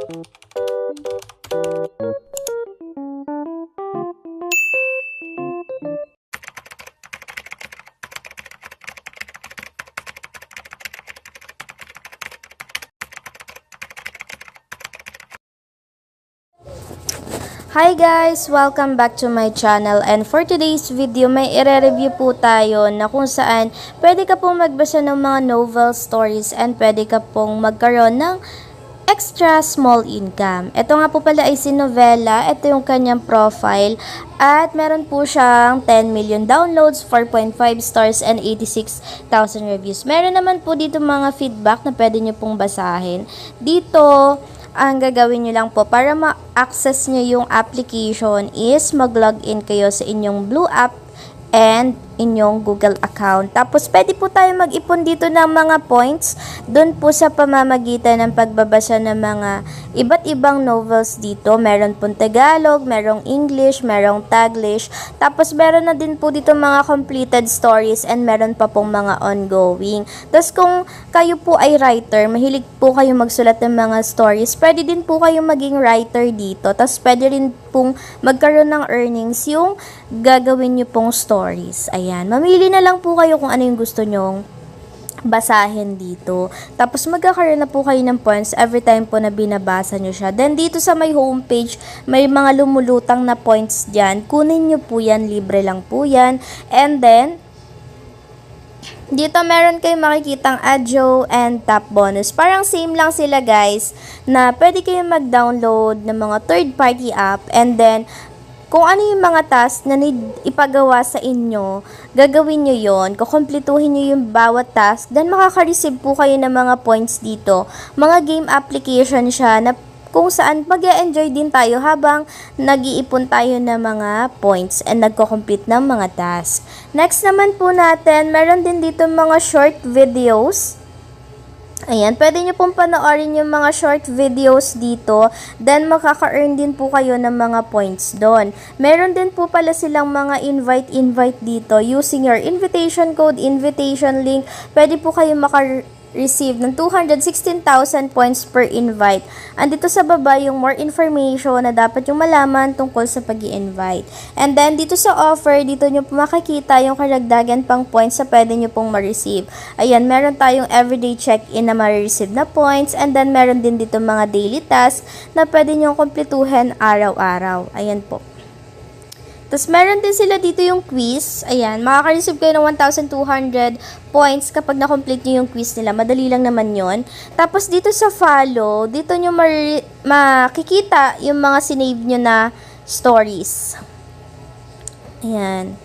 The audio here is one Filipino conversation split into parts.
Hi guys! Welcome back to my channel, and for today's video may i-review po tayo na kung saan pwede ka pong magbasa ng mga novel stories and pwede ka pong magkaroon ng extra small income. Ito nga po pala ay si Novella. Ito yung kanyang profile at meron po siyang 10 million downloads, 4.5 stars and 86,000 reviews. Meron naman po dito mga feedback na pwede nyo pong basahin. Dito ang gagawin nyo lang po para ma-access nyo yung application is mag-login kayo sa inyong Blue app and inyong Google account. Tapos, pwede po tayo mag-ipon dito ng mga points doon po sa pamamagitan ng pagbabasa ng mga iba't ibang novels dito. Meron pong Tagalog, merong English, merong Taglish. Tapos, meron na din po dito mga completed stories and meron pa pong mga ongoing. Tapos, kung kayo po ay writer, mahilig po kayo magsulat ng mga stories, pwede din po kayo maging writer dito. Tapos, pwede rin pong magkaroon ng earnings yung gagawin nyo pong stories. Ayan, mamili na lang po kayo kung ano yung gusto nyong basahin dito. Tapos magkakaroon na po kayo ng points every time po na binabasa nyo siya. Then dito sa may homepage, may mga lumulutang na points dyan. Kunin nyo po yan, libre lang po yan. And then, dito meron kayong makikitang Adjo and Top Bonus. Parang same lang sila guys, na pwede kayong mag-download ng mga third-party app and then kung ano yung mga task na need ipagawa sa inyo, gagawin nyo yon, kukumpletuhin nyo yung bawat task, then makaka-receive po kayo ng mga points dito. Mga game application siya na kung saan mag-e-enjoy din tayo habang nag-iipon tayo ng mga points and nagko-complete ng mga tasks. Next naman po natin, meron din dito mga short videos. Ayan, pwede nyo pong panoorin yung mga short videos dito. Then, makaka-earn din po kayo ng mga points doon. Meron din po pala silang mga invite dito. Using your invitation code, invitation link, pwede po kayo receive ng 216,000 points per invite. Andito sa baba yung more information na dapat yung malaman tungkol sa pag-i-invite. And then, dito sa offer, dito nyo po makikita yung karagdagan pang points na pwede nyo pong ma-receive. Ayan, meron tayong everyday check-in na ma-receive na points. And then, meron din dito mga daily tasks na pwede nyo kumpletuhin araw-araw. Ayan po. Tapos, meron din sila dito yung quiz. Ayan, makaka-receive kayo ng 1,200 points kapag na-complete nyo yung quiz nila. Madali lang naman yon. Tapos, dito sa follow, dito nyo makikita yung mga sinave nyo na stories. Ayan.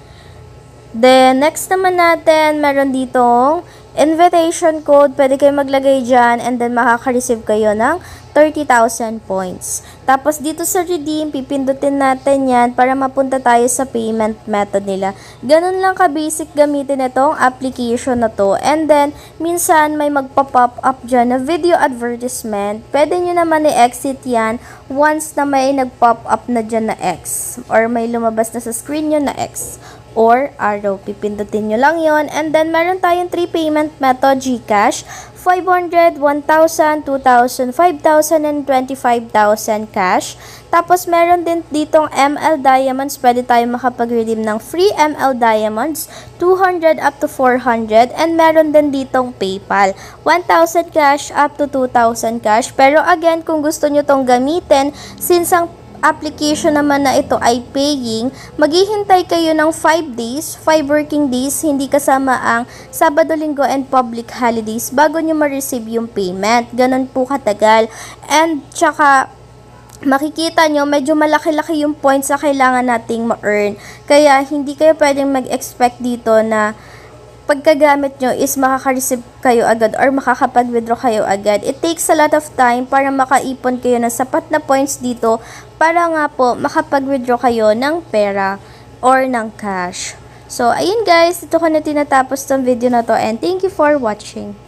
Then, next naman natin, meron ditong invitation code. Pwede kayo maglagay dyan and then makaka-receive kayo ng 30,000 points. Tapos, dito sa redeem, pipindutin natin yan para mapunta tayo sa payment method nila. Ganun lang ka-basic gamitin itong application na to. And then, minsan may magpa-pop up dyan na video advertisement. Pwede nyo naman i-exit yan once na may nag-pop up na dyan na X or may lumabas na sa screen nyo na X or arrow. Pipindutin nyo lang yon. And then, meron tayong 3 payment method, GCash, 500, 1,000, 2,000, 5,000, and 25,000 cash. Tapos, meron din ditong ML Diamonds. Pwede tayo makapag-redeem ng free ML Diamonds, 200 up to 400. And meron din ditong PayPal, 1,000 cash up to 2,000 cash. Pero again, kung gusto nyo tong gamitin, since ang application naman na ito ay paying, maghihintay kayo ng 5 days, 5 working days, hindi kasama ang Sabado, Linggo, and public holidays bago nyo ma-receive yung payment. Ganon po katagal. And tsaka, makikita nyo, medyo malaki-laki yung points na kailangan nating ma-earn. Kaya, hindi kayo pwedeng mag-expect dito na pagkagamit nyo is makaka-receive kayo agad or makakapag-withdraw kayo agad. It takes a lot of time para makaipon kayo ng sapat na points dito para nga po makapag-withdraw kayo ng pera or ng cash. So, ayun guys, dito ko na tinatapos tong video na to and thank you for watching.